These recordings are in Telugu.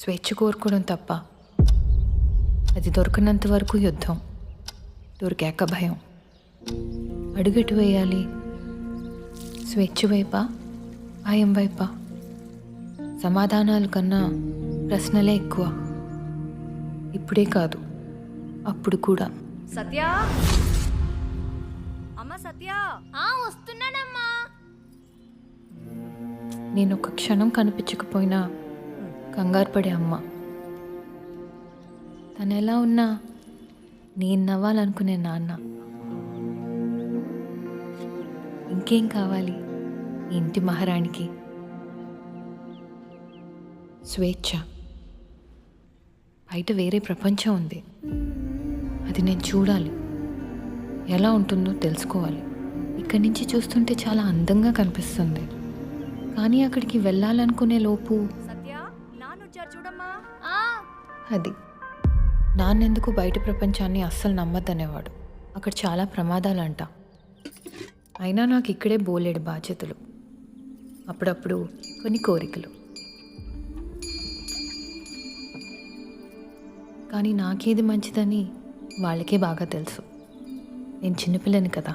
స్వేచ్ఛ కోరుకోవడం తప్ప. అది దొరకనంత వరకు యుద్ధం, దొరికాక భయం. అడుగెటు వేయాలి? స్వేచ్ఛ వైపా, భయం వైపా? సమాధానాల కన్నా ప్రశ్నలే ఎక్కువ. ఇప్పుడే కాదు, అప్పుడు కూడా. సత్య, అమ్మ సత్య. వస్తున్నానమ్మా. నేను ఒక క్షణం కనిపించకపోయినా కంగారు పడే అమ్మ. తను ఎలా ఉన్నా నేను నవ్వాలనుకునే నాన్న. ఇంకేం కావాలి ఈ ఇంటి మహారాణికి? స్వేచ్ఛ. బయట వేరే ప్రపంచం ఉంది, అది నేను చూడాలి. ఎలా ఉంటుందో తెలుసుకోవాలి. ఇక్కడి నుంచి చూస్తుంటే చాలా అందంగా కనిపిస్తుంది, కానీ అక్కడికి వెళ్ళాలనుకునే లోపు సత్య, నాన్నొచ్చారు చూడమ్మా. అది నాన్నెందుకు బయట ప్రపంచాన్ని అస్సలు నమ్మద్దనేవాడు. అక్కడ చాలా ప్రమాదాలంట. అయినా నాకు ఇక్కడే బోలెడు బాధ్యతలు, అప్పుడప్పుడు కొన్ని కోరికలు. కానీ నాకేది మంచిదని వాళ్ళకే బాగా తెలుసు. నేను చిన్నపిల్లని కదా.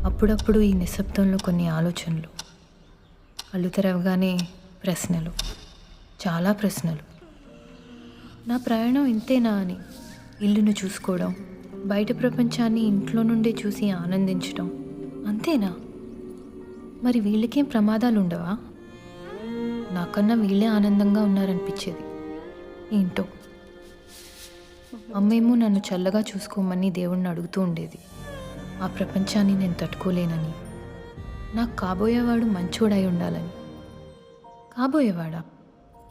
అప్పుడప్పుడు ఈ నిశ్శబ్దంలో కొన్ని ఆలోచనలు, కళ్ళు తెరవగానే ప్రశ్నలు, చాలా ప్రశ్నలు. నా ప్రయాణం ఇంతేనా అని. ఇల్లును చూసుకోవడం, బయట ప్రపంచాన్ని ఇంట్లో నుండే చూసి ఆనందించడం అంతేనా? మరి వీళ్ళకేం ప్రమాదాలు ఉండవా? నాకన్నా వీళ్ళే ఆనందంగా ఉన్నారనిపించేది. ఏంటో. అమ్మేమో నన్ను చల్లగా చూసుకోమని దేవుణ్ణి అడుగుతూ ఉండేది. ఆ ప్రపంచాన్ని నేను తట్టుకోలేనని, నాకు కాబోయేవాడు మంచోడై ఉండాలని. కాబోయేవాడా?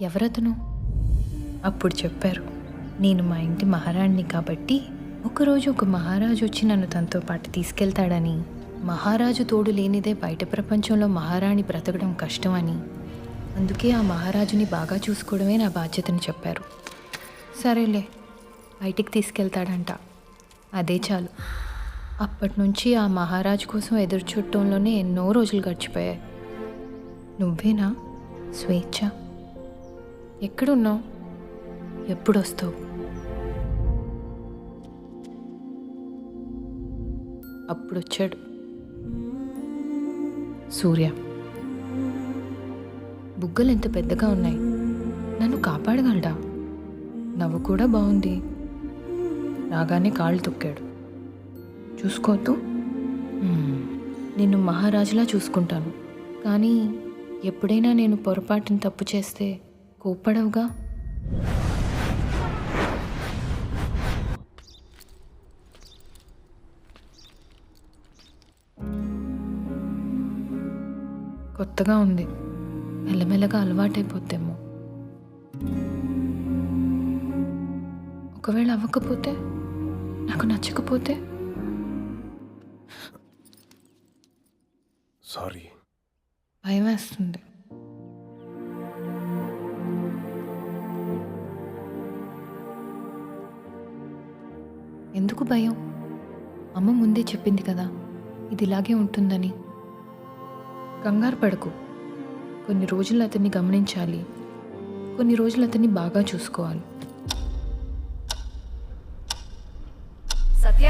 ఎవరతను? అప్పుడు చెప్పారు, నేను మా ఇంటి మహారాణిని కాబట్టి ఒకరోజు ఒక మహారాజు వచ్చి నన్ను తనతో పాటు తీసుకెళ్తాడని, మహారాజు తోడు లేనిదే బయట ప్రపంచంలో మహారాణి బ్రతకడం కష్టమని, అందుకే ఆ మహారాజుని బాగా చూసుకోవడమే నా బాధ్యతని చెప్పారు. సరేలే, బయటికి తీసుకెళ్తాడంట, అదే చాలు. అప్పటి నుంచి ఆ మహారాజు కోసం ఎదురు చూడటంలోనే ఎన్నో రోజులు గడిచిపోయాయి. నువ్వేనా స్వేచ్ఛ? ఎక్కడున్నావు? ఎప్పుడొస్తావు? అప్పుడొచ్చాడు సూర్య. బుగ్గలు ఎంత పెద్దగా ఉన్నాయి, నన్ను కాపాడగలడా? నవ్వు కూడా బాగుంది. రాగానే కాళ్ళు తొక్కాడు. చూసుకోవద్దు, నిన్ను మహారాజులా చూసుకుంటాను. కానీ ఎప్పుడైనా నేను పొరపాటుని తప్పు చేస్తే కోప్పడవుగా? కొత్తగా ఉంది, మెల్లమెల్లగా అలవాటైపోతేమో. ఒకవేళ అవ్వకపోతే, నాకు నచ్చకపోతే? సారీ. భయం వేస్తుంది. ఎందుకు భయం? అమ్మ ముందే చెప్పింది కదా ఇది ఇలాగే ఉంటుందని. కంగారు పడకు. కొన్ని రోజులు అతన్ని గమనించాలి, కొన్ని రోజులు అతన్ని బాగా చూసుకోవాలి. సత్య,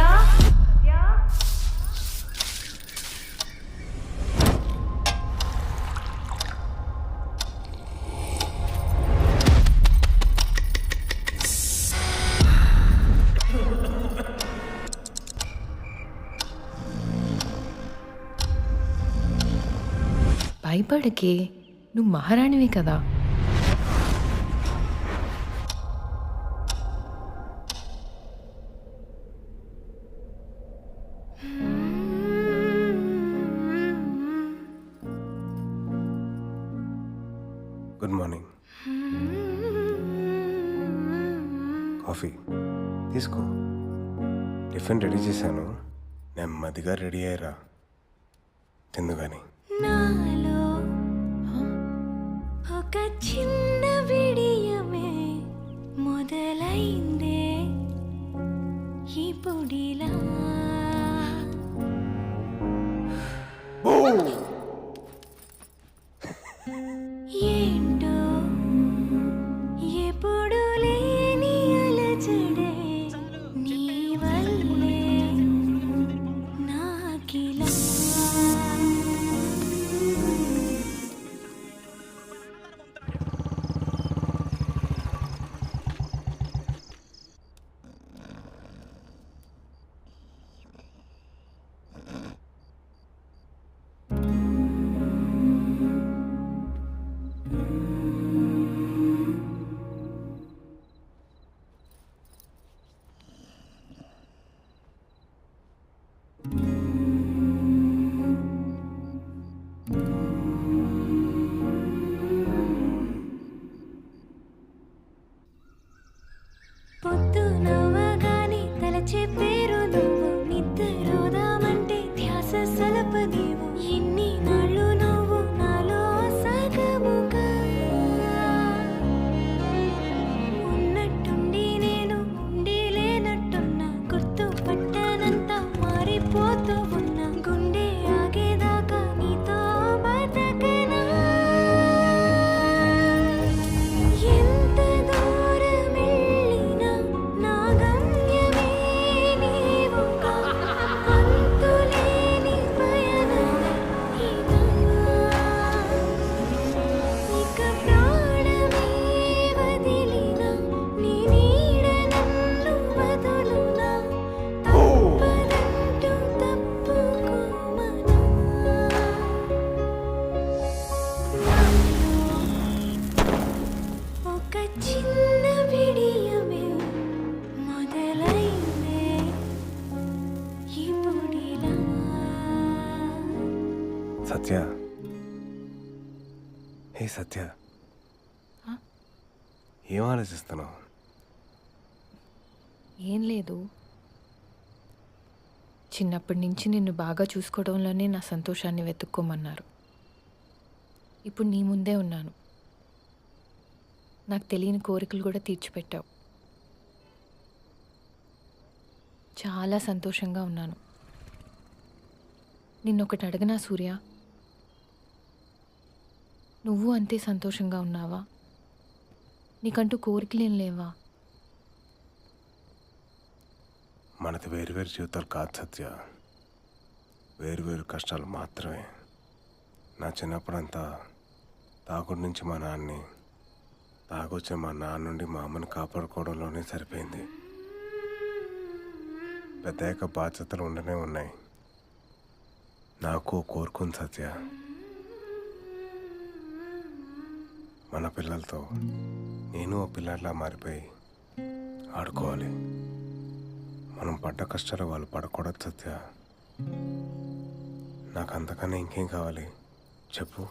భయపడకే, నువ్వు మహారాణివి కదా. Good morning. కాఫీ తీసుకో. టిఫిన్ రెడీ చేశాను, నెమ్మదిగా రెడీ అయ్యారా, తిందుగాని. నాలో ఒక చిన్న విడియమే మొదలైందే ఇప్పుడిలా. ఏంటో సత్య, హే సత్య, ఏం ఆలోచిస్తున్నావు? ఏం లేదు, చిన్నప్పటి నుంచి నిన్ను బాగా చూసుకోవడంలోనే నా సంతోషాన్ని వెతుక్కోమన్నారు. ఇప్పుడు నీ ముందే ఉన్నాను. నాకు తెలియని కోరికలు కూడా తీర్చిపెట్టావు. చాలా సంతోషంగా ఉన్నాను. నిన్నొకటి అడగనా సూర్య? నువ్వు అంతే సంతోషంగా ఉన్నావా? నీకంటూ కోరికలేం లేవా? మనది వేరువేరు జీవితాలు కాదు సత్య, వేరువేరు కష్టాలు మాత్రమే. నా చిన్నప్పుడంతా తాగుడు నుంచి మా నాన్నని, తాగొచ్చిన మా నాన్న నుండి మా అమ్మని కాపాడుకోవడంలోనే సరిపోయింది. పెద్దయ్యాక బాధ్యతలు ఉండనే ఉన్నాయి. నాకు కోరుకుంది సత్య, మన పిల్లలతో నేను ఓ పిల్లల్లా మారిపోయి ఆడుకోవాలి. మనం పడ్డ కష్టాలు వాళ్ళు పడకూడదు సత్య. నాకు అంతకన్నా ఇంకేం కావాలి చెప్పు?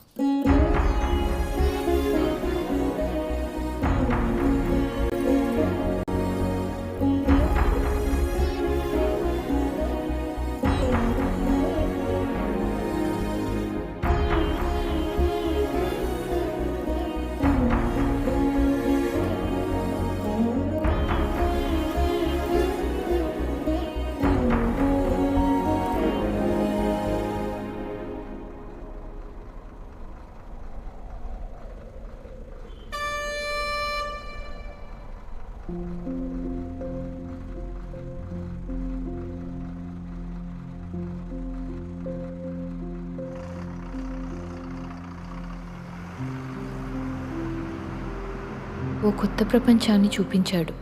ఓ కొత్త ప్రపంచాన్ని చూపించాడు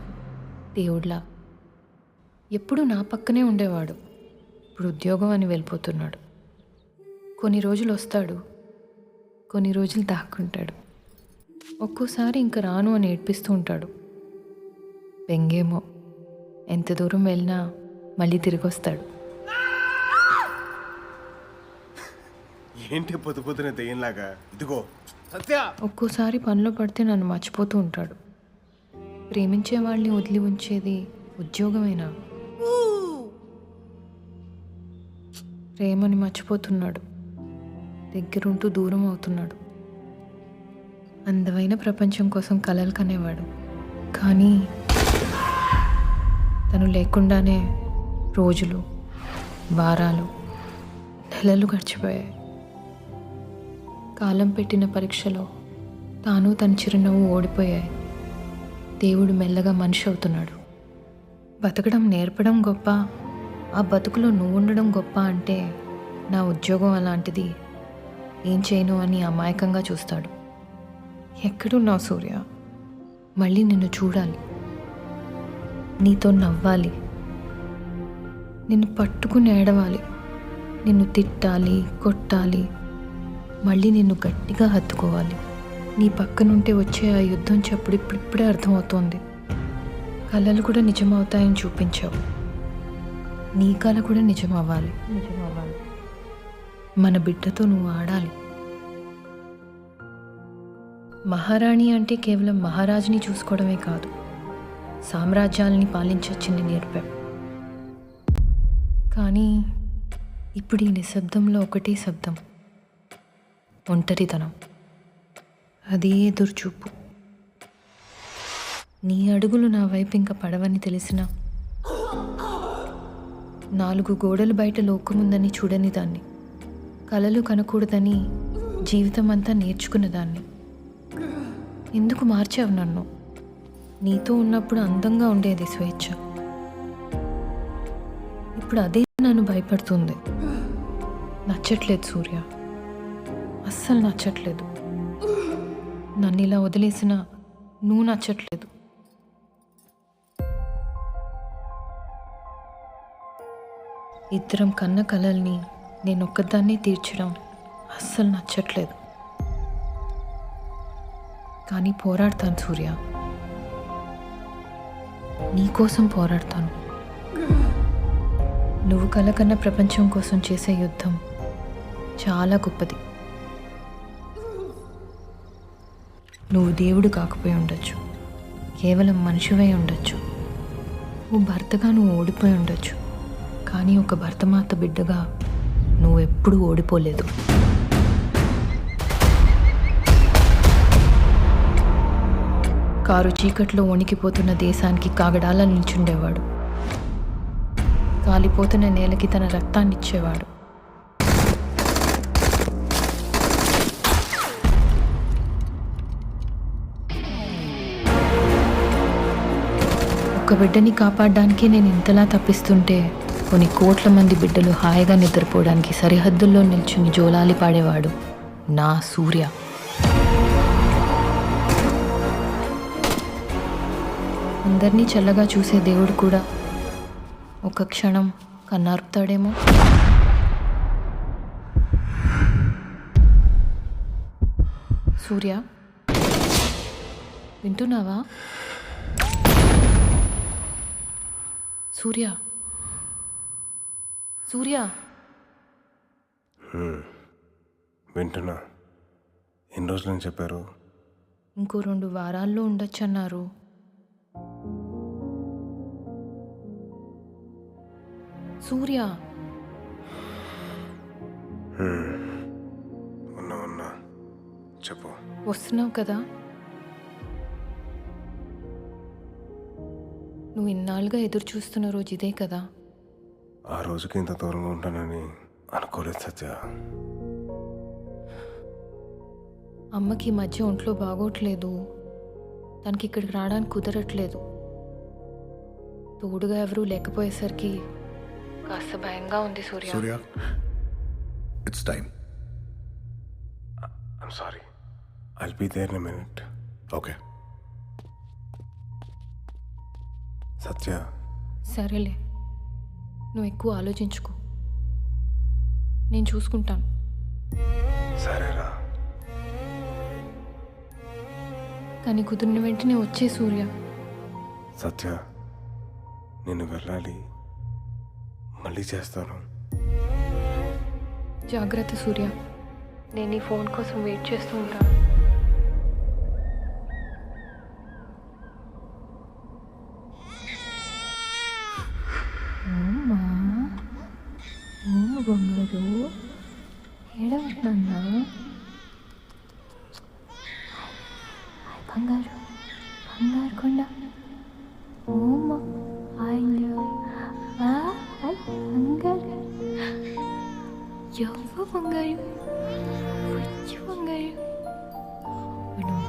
దేవుడిలా. ఎప్పుడూ నా పక్కనే ఉండేవాడు, ఇప్పుడు ఉద్యోగం అని వెళ్ళిపోతున్నాడు. కొన్ని రోజులు వస్తాడు, కొన్ని రోజులు దాక్కుంటాడు. ఒక్కోసారి ఇంక రాను అని ఏడ్పిస్తూ ఉంటాడు. బెంగేమో, ఎంత దూరం వెళ్ళినా మళ్ళీ తిరిగి వస్తాడు. ఏంటి పొద్దు పొద్దున దెయ్యంలాగా? ఇదిగో సత్య. ఒక్కోసారి పనిలో పడితే నన్ను మర్చిపోతూ ఉంటాడు. ప్రేమించే వాళ్ళని వదిలి ఉంచేది ఉద్యోగమేనా? ప్రేమని మర్చిపోతున్నాడు, దగ్గరుంటూ దూరం అవుతున్నాడు. అందమైన ప్రపంచం కోసం కలలు కనేవాడు, కానీ తను లేకుండానే రోజులు, వారాలు, నెలలు గడిచిపోయాయి. కాలం పెట్టిన పరీక్షలో తాను తన చిరునవ్వు ఓడిపోయాయి. దేవుడు మెల్లగా మనిషి అవుతున్నాడు. బతకడం నేర్పడం గొప్ప, ఆ బతుకులో నువ్వు ఉండడం గొప్ప అంటే నా ఉద్యోగం అలాంటిది, ఏం చేయను అని అమాయకంగా చూస్తాడు. ఎక్కడున్నావు సూర్య? మళ్ళీ నిన్ను చూడాలి, నీతో నవ్వాలి, నిన్ను పట్టుకుని ఏడవాలి, నిన్ను తిట్టాలి, కొట్టాలి, మళ్ళీ నిన్ను గట్టిగా హత్తుకోవాలి. నీ పక్కనుంటే వచ్చే ఆ యుద్ధం చప్పుడు ఇప్పుడిప్పుడే అర్థమవుతోంది. కళలు కూడా నిజమవుతాయని చూపించావు, నీ కళ కూడా నిజమవ్వాలి. మన బిడ్డతో నువ్వు ఆడాలి. మహారాణి అంటే కేవలం మహారాజుని చూసుకోవడమే కాదు, సామ్రాజ్యాలని పాలించొచ్చింది నేర్పావు. కానీ ఇప్పుడు ఈ నిశ్శబ్దంలో ఒకటే శబ్దం, ఒంటరితనం. అదే ఎదురుచూపు. నీ అడుగులు నా వైపు ఇంకా పడవని తెలిసినా, 4 గోడలు బయట లోకముందని చూడని దాన్ని, కలలు కనకూడదని జీవితం అంతా నేర్చుకున్న దాన్ని. ఎందుకు మార్చావు నన్ను? నీతో ఉన్నప్పుడు అందంగా ఉండేది స్వేచ్ఛ, ఇప్పుడు అదే నన్ను భయపడుతుంది. నచ్చట్లేదు సూర్య, అస్సలు నచ్చట్లేదు. నన్ను ఇలా వదిలేసినా నువ్వు నచ్చట్లేదు. ఇద్దరం కన్న కలల్ని నేను ఒక్కదాన్నే తీర్చడం అస్సలు నచ్చట్లేదు. కానీ పోరాడతాను సూర్య, నీకోసం పోరాడతాను. నువ్వు కలకన్న ప్రపంచం కోసం చేసే యుద్ధం చాలా గొప్పది. నువ్వు దేవుడు కాకపోయి ఉండొచ్చు, కేవలం మనిషివై ఉండొచ్చు. నువ్వు భర్తగా నువ్వు ఓడిపోయి ఉండొచ్చు, కానీ ఒక భర్తమాత బిడ్డగా నువ్వు ఎప్పుడూ ఓడిపోలేదు. కారు చీకట్లో వణికిపోతున్న దేశానికి కాగడాల నిల్చుండేవాడు. కాలిపోతున్న నేలకి తన రక్తాన్ని ఇచ్చేవాడు. ఒక బిడ్డని కాపాడడానికి నేను ఇంతలా తప్పిస్తుంటే కొన్ని కోట్ల మంది బిడ్డలు హాయిగా నిద్రపోవడానికి సరిహద్దుల్లో నిల్చుని జోలాలి పాడేవాడు నా సూర్య. అందరినీ చల్లగా చూసే దేవుడు కూడా ఒక క్షణం కన్నార్పుతాడేమో. సూర్య, వింటున్నావా? సూర్య, సూర్య. వింటున్నా. ఎన్ని రోజులని చెప్పారు? ఇంకో 2 వారాల్లో ఉండొచ్చన్నారు. సూర్య, ఉన్నా చెప్పు. వస్తున్నావు కదా? నువ్వు ఇన్నాళ్ళుగా ఎదురు చూస్తున్న రోజు ఇదే కదా? ఆ రోజుకి ఇంత దూరంగా ఉంటానని అనుకోలేదు సత్య. అమ్మకి ఈ మధ్య ఒంట్లో బాగోట్లేదు. తనకి ఇక్కడికి రావడానికి కుదరట్లేదు. తోడుగా ఎవరూ లేకపోయేసరికి కాస్త భయంగా ఉంది Surya. Surya, it's time. I'm sorry, I'll be there in a minute. Okay. Satya, సరేలే, నువ్వు ఎక్కువ ఆలోచించుకో, నేను చూసుకుంటాను. సరేరా. కానీ కుదిరిన వెంటనే వచ్చే సూర్య. సత్య, నేను వెళ్ళాలి, మళ్ళీ చేస్తాను. జాగ్రత్త సూర్య, నేను నీ ఫోన్ కోసం వెయిట్ చేస్తూ ఉంటాను. బంగారు ఏడవుతున్నా? బంగారు బంగారు కొండ బంగారు ఎవ్వ బంగారు వచ్చి బంగారు మనం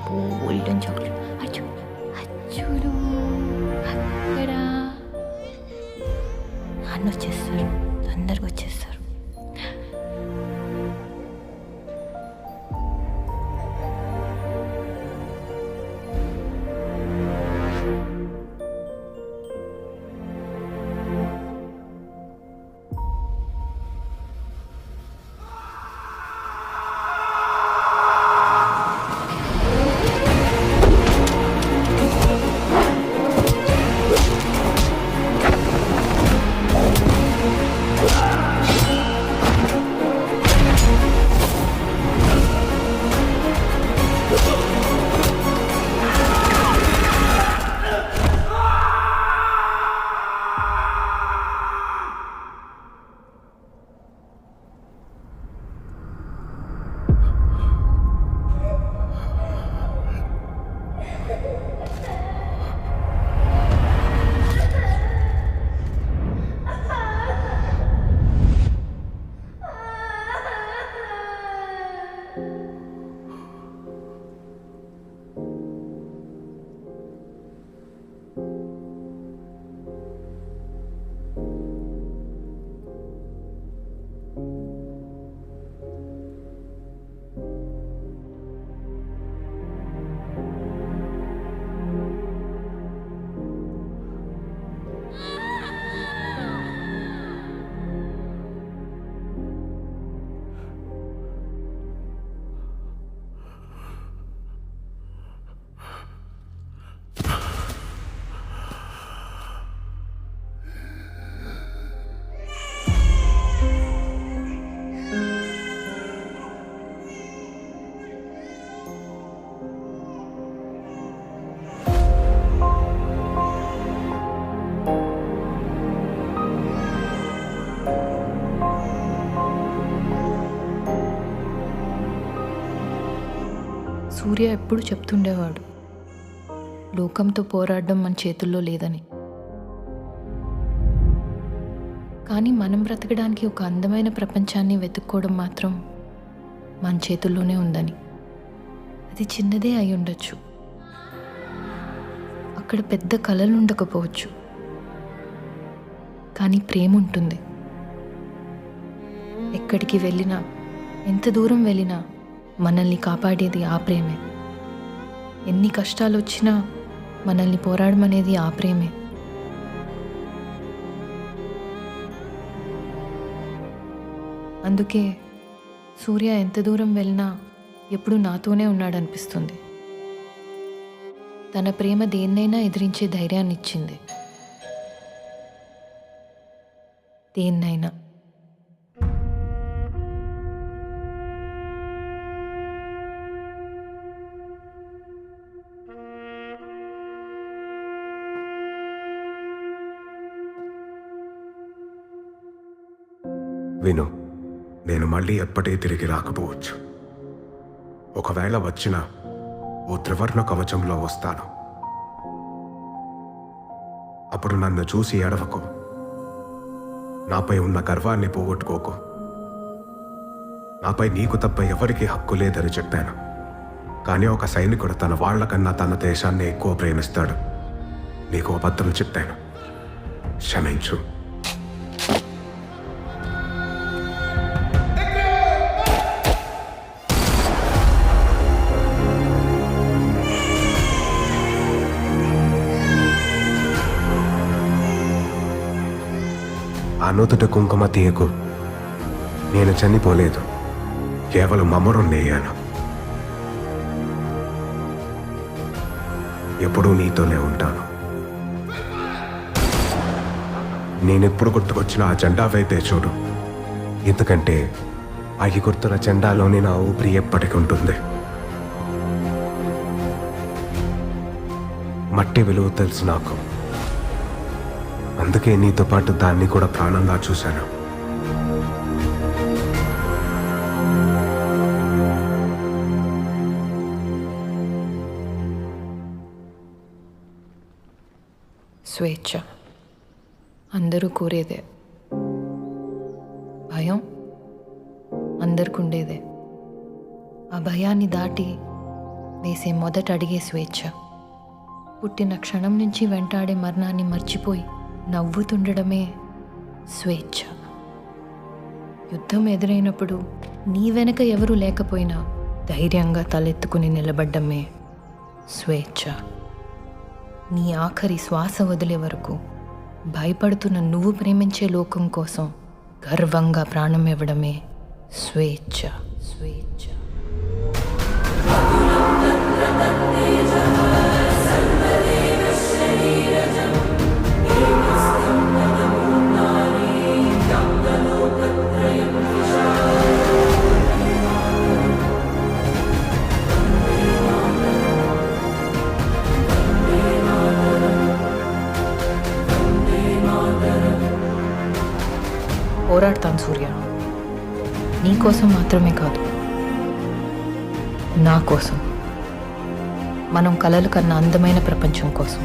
బోల్డన్ చాక్లెట్ అచ్చు అచ్చుడు అక్కడ నాన్న వచ్చేస్తారు, తొందరగా వచ్చేస్తారు. సూర్య ఎప్పుడు చెప్తుండేవాడు, లోకంతో పోరాడడం మన చేతుల్లో లేదని. కానీ మనం బ్రతకడానికి ఒక అందమైన ప్రపంచాన్ని వెతుక్కోవడం మాత్రం మన చేతుల్లోనే ఉందని. అది చిన్నదే అయి ఉండొచ్చు, అక్కడ పెద్ద కలలు ఉండకపోవచ్చు, కానీ ప్రేమ ఉంటుంది. ఎక్కడికి వెళ్ళినా, ఎంత దూరం వెళ్ళినా మనల్ని కాపాడేది ఆ ప్రేమే. ఎన్ని కష్టాలు వచ్చినా మనల్ని పోరాడమనేది ఆ ప్రేమే. అందుకే సూర్య ఎంత దూరం వెళ్ళినా ఎప్పుడూ నాతోనే ఉన్నాడనిపిస్తుంది. తన ప్రేమ దేన్నైనా ఎదిరించే ధైర్యాన్ని ఇచ్చింది. దేన్నైనా. విను, నేను మళ్ళీ ఎప్పటికీ తిరిగి రాకపోవచ్చు. ఒకవేళ వచ్చినా ఓ త్రివర్ణ కవచంలో వస్తాను. అప్పుడు నన్ను చూసి ఏడవకు, నాపై ఉన్న గర్వాన్ని పోగొట్టుకోకు. నాపై నీకు తప్ప ఎవరికీ హక్కు లేదని చెప్పాను. కానీ ఒక సైనికుడు తన వాళ్లకన్నా తన దేశాన్ని ఎక్కువ ప్రేమిస్తాడు. నీకు అబద్ధం చెప్పాను, క్షమించు. ఆ నుదుట కుంకుమ తీయకు. నేను చనిపోలేదు, కేవలం అమరం నేయాను. ఎప్పుడూ నీతోనే ఉంటాను. నేనెప్పుడు గుర్తుకొచ్చిన ఆ జెండా వైపే చూడు, ఎందుకంటే ఆ గుర్తుల జెండాలోని నా ఊపిరి ఎప్పటికీ ఉంటుంది. మట్టి విలువ తెలుసు నాకు, అందుకే నీతో పాటు దాన్ని కూడా ప్రాణంగా చూశాను. స్వేచ్ఛ అందరూ కోరేదే. భయం అందరికి ఉండేదే. ఆ భయాన్ని దాటి వేసే మొదట అడిగే స్వేచ్ఛ. పుట్టిన క్షణం నుంచి వెంటాడే మరణాన్ని మర్చిపోయి నవ్వుతుండడమే స్వేచ్ఛ. యుద్ధం ఎదురైనప్పుడు నీ వెనక ఎవరూ లేకపోయినా ధైర్యంగా తలెత్తుకుని నిలబడ్డమే స్వేచ్ఛ. నీ ఆఖరి శ్వాస వదిలే వరకు భయపడుతున్న నువ్వు ప్రేమించే లోకం కోసం గర్వంగా ప్రాణం ఇవ్వడమే స్వేచ్ఛ. స్వేచ్ఛ. పోరాడతాను సూర్య, నీ కోసం మాత్రమే కాదు, నా కోసం. మనం కలలు కన్నా అందమైన ప్రపంచం కోసం.